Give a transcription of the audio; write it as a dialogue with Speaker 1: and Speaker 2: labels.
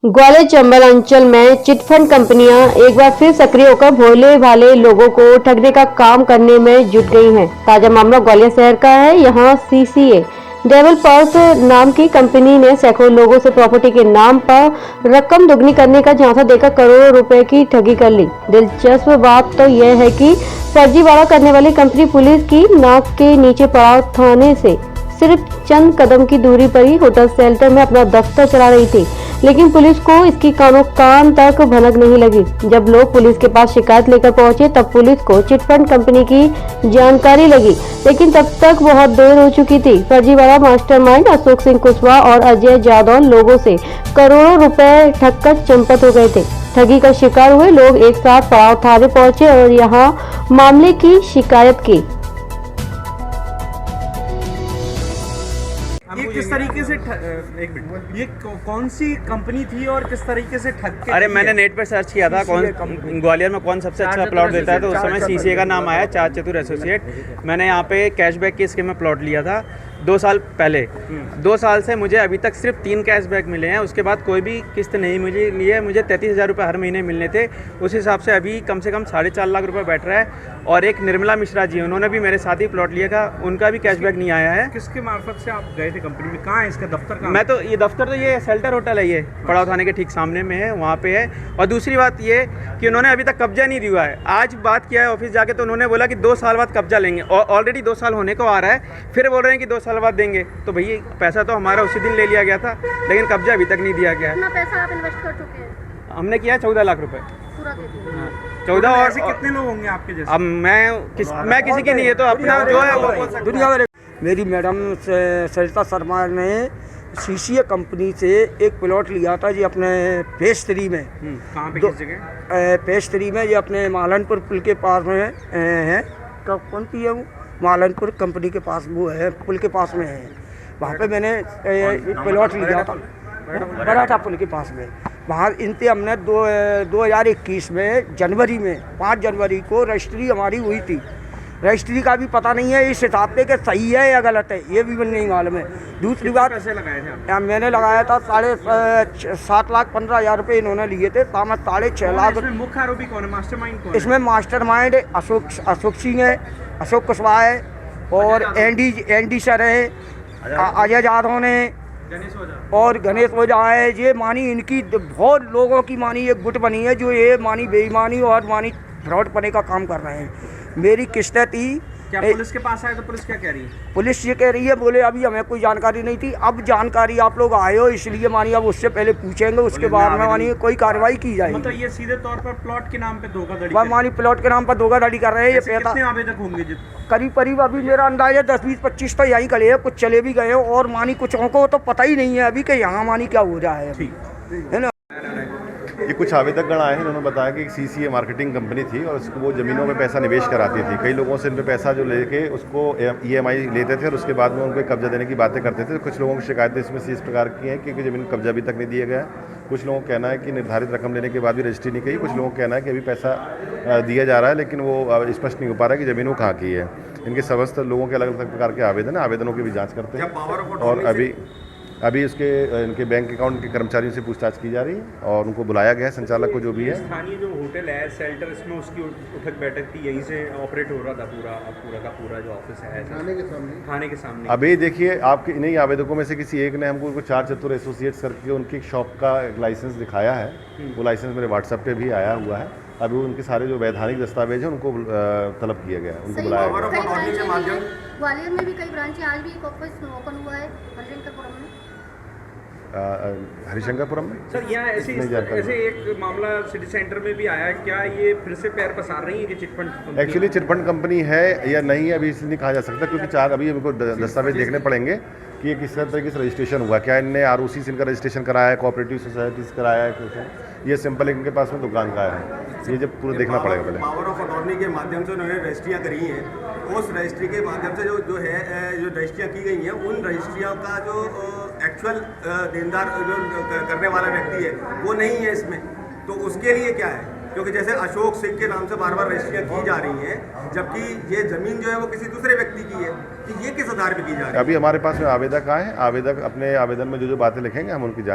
Speaker 1: ग्वालियर चंबल अंचल में चिटफंड कंपनियां एक बार फिर सक्रिय होकर भोले भाले लोगों को ठगने का काम करने में जुट गई हैं। ताजा मामला ग्वालियर शहर का है। यहां सीसीए डेवल पर्स नाम की कंपनी ने सैकड़ों लोगों से प्रॉपर्टी के नाम पर रकम दुगनी करने का झांसा देकर करोड़ों रुपए की ठगी कर ली। दिलचस्प बात तो यह है कि फर्जीवाड़ा करने वाली कंपनी पुलिस की नाक के नीचे पड़ाव थाने से सिर्फ चंद कदम की दूरी पर ही होटल शेल्टर में अपना दफ्तर चला रही थी, लेकिन पुलिस को इसकी कानों कान तक भनक नहीं लगी। जब लोग पुलिस के पास शिकायत लेकर पहुंचे तब पुलिस को चिटफंड कंपनी की जानकारी लगी, लेकिन तब तक बहुत देर हो चुकी थी। फर्जीवाड़ा मास्टरमाइंड अशोक सिंह कुशवाहा और अजय जादौन लोगों से करोड़ों रुपए ठगकर चंपत हो गए थे। ठगी का शिकार हुए लोग एक साथ पड़ाव थाने पहुंचे और यहाँ मामले की शिकायत की।
Speaker 2: ये किस तरीके से एक मिनट, ये कौन सी कंपनी थी और किस तरीके से ठग के?
Speaker 3: अरे मैंने नेट पर सर्च किया था कौन ग्वालियर में कौन सबसे अच्छा प्लॉट देता है, तो उस समय सीसीए का नाम आया, चार चतुर एसोसिएट। मैंने यहाँ पे कैशबैक की स्कीम में प्लॉट लिया था 2 साल पहले। 2 साल से मुझे अभी तक सिर्फ 3 कैशबैक मिले हैं। उसके बाद कोई भी किस्त नहीं मुझे लिए। मुझे 33,000 रुपये हर महीने मिलने थे। उस हिसाब से अभी कम से कम 4.5 लाख रुपए बैठ रहा है। और एक निर्मला मिश्रा जी, उन्होंने भी मेरे साथ ही प्लॉट लिया था, उनका भी कैशबैक नहीं आया है।
Speaker 2: किसके मार्फत से आप गए थे कंपनी में? कहाँ है इसका दफ्तर? कहाँ?
Speaker 3: मैं तो ये दफ्तर तो ये शेल्टर होटल है, ये पड़ाव थाने के ठीक सामने में है, वहाँ पे है। और दूसरी बात ये कि उन्होंने अभी तक कब्जा नहीं दिया है। आज बात किया है ऑफिस जाके, तो उन्होंने बोला कि 2 साल बाद कब्जा लेंगे, और ऑलरेडी 2 साल होने को आ रहा है, फिर बोल रहे हैं कि 2 साल बाद देंगे। तो भैया पैसा तो हमारा उसी दिन ले लिया गया था, लेकिन कब्जा अभी तक नहीं दिया गया है।
Speaker 4: कितना पैसा आप इन्वेस्ट कर चुके हैं?
Speaker 3: हमने किया 14 लाख रुपए।
Speaker 4: पूरा दे दिया?
Speaker 3: 14। और
Speaker 2: ऐसे कितने लोग होंगे आपके जैसे?
Speaker 3: अब मैं किसी की नहीं है, तो अपना जो है वो बोल सकते हैं।
Speaker 5: मेरी मैडम सरिता शर्मा ने सीसीए कंपनी से एक प्लॉट लिया था जी अपने फेज 3 में।
Speaker 2: कहाँ पे, किस जगह?
Speaker 5: फेज 3 में, ये अपने मालनपुर पुल के पास में है। कौन सी है वो? मालनपुर कंपनी के पास वो है, पुल के पास में है। वहाँ पे मैंने प्लॉट लिया था, बड़ा था पुल के पास में। वहाँ इनसे हमने 2021 में जनवरी में 5 जनवरी को रजिस्ट्री हमारी हुई थी। रजिस्ट्री का भी पता नहीं है इस हिसाब पे कि सही है या गलत है, ये भी नहीं मालूम है। दूसरी बात,
Speaker 2: पैसे लगाए थे आप?
Speaker 5: मैंने लगाया था 7,15,000 रुपये इन्होंने लिए थे। 6.5 लाख।
Speaker 2: मुख्य आरोपी कौन है? मास्टरमाइंड कौन है?
Speaker 5: इसमें मास्टरमाइंड अशोक सिंह है, अशोक कुशवाहा है, और एनडी सर है, अजय जादव ने, और गणेश ओझा है। ये मानी इनकी बहुत लोगों की मानी एक गुट बनी है, जो ये मानी बेईमानी और मानी फ्रॉड पने का काम कर रहे हैं। मेरी किस्तें थी।
Speaker 2: क्या पुलिस के पास आए तो पुलिस क्या कह रही है?
Speaker 5: पुलिस ये कह रही है, बोले अभी हमें कोई जानकारी नहीं थी, अब जानकारी आप लोग आए हो इसलिए मानिए अब उससे पहले पूछेंगे, उसके बाद में मानिए कोई कार्रवाई की जाएगी।
Speaker 2: मतलब ये सीधे तौर पर प्लॉट के नाम पे धोखाधड़ी?
Speaker 5: मानी प्लॉट के नाम पर धोखाधड़ी कर रहे हैं। ये
Speaker 2: कितने आवेदक होंगे?
Speaker 5: करीब अभी मेरा अंदाजा 10-20-25 तो यहीं खड़े हैं, कुछ चले भी गए हैं, और मानी कुछ को तो पता ही नहीं है अभी कि यहाँ मानी क्या हो रहा है, है ना।
Speaker 6: ये कुछ आवेदक गण आए हैं, उन्होंने बताया कि सीसीए मार्केटिंग कंपनी थी और उसको वो ज़मीनों में पैसा निवेश कराती थी। कई लोगों से इन पे पैसा जो लेके उसको ईएमआई लेते थे और उसके बाद में उनको कब्जा देने की बातें करते थे। कुछ लोगों की शिकायतें इसमें से इस प्रकार की हैं कि ज़मीन को कब्जा अभी तक नहीं दिया गया। कुछ लोगों का कहना है कि निर्धारित रकम लेने के बाद भी रजिस्ट्री नहीं की। कुछ लोगों का कहना है कि अभी पैसा दिया जा रहा है, लेकिन वो स्पष्ट नहीं हो पा रहा है कि ज़मीन वो कहाँ की है। इनके समस्त लोगों के अलग अलग प्रकार के आवेदन है, आवेदनों की भी जाँच करते हैं। और अभी इसके इनके बैंक अकाउंट के कर्मचारियों से पूछताछ की जा रही है और उनको बुलाया गया है, संचालक को जो भी है।
Speaker 2: स्थानीय जो होटल है शेल्टर, इसमें उसकी उठक बैठक थी, यहीं से ऑपरेट हो रहा था पूरा जो ऑफिस है थाने के सामने।
Speaker 6: अभी देखिए, आपके इन्हीं आवेदकों में से किसी एक ने हमको 4 चतुर एसोसिएट्स करके उनकी शॉप का एक लाइसेंस दिखाया है। वो लाइसेंस मेरे व्हाट्सएप पे भी आया हुआ है। अभी उनके सारे जो वैधानिक दस्तावेज हैं उनको तलब किया गया, उनको बुलाया गया।
Speaker 4: ग्वालियर में भी कई ब्रांचें, आज भी एक ऑफिस ओपन हुआ है हरिशंकरपुरम में।
Speaker 6: हरिशंकरपुरम में
Speaker 2: सर, यहाँ ऐसे एक मामला सिटी सेंटर में भी आया है। क्या ये फिर से पैर पसार रही है कि चिटफंड?
Speaker 6: एक्चुअली चिटफंड कंपनी है या नहीं है अभी इसलिए नहीं कहा जा सकता, क्योंकि 4 अभी हमको दस्तावेज देखने पड़ेंगे कि ये किस तरीके से रजिस्ट्रेशन हुआ। क्या इनने आरओसी से इनका रजिस्ट्रेशन कराया है, कोऑपरेटिव सोसाइटीज कराया है, कुछ ये सिंपल इनके पास में दुकान का है। ये जब पूरा देखना पड़ेगा पहले।
Speaker 7: पावर ऑफ अटॉर्नी के माध्यम से उन्होंने रजिस्ट्रियाँ करी हैं। उस रजिस्ट्री के माध्यम से जो रजिस्ट्रियाँ की गई हैं, उन रजिस्ट्रियों का जो एक्चुअल देनदार जो करने वाला व्यक्ति है वो नहीं है इसमें। तो उसके लिए क्या है, क्योंकि जैसे अशोक सिंह के नाम से बार बार रजिस्ट्रियाँ की जा रही हैं, जबकि ये ज़मीन जो है वो किसी दूसरे व्यक्ति की है, कि ये किस आधार पर की जा रही है?
Speaker 6: अभी हमारे पास में आवेदक आए हैं, आवेदक अपने आवेदन में जो बातें लिखेंगे हम उनकी जाँच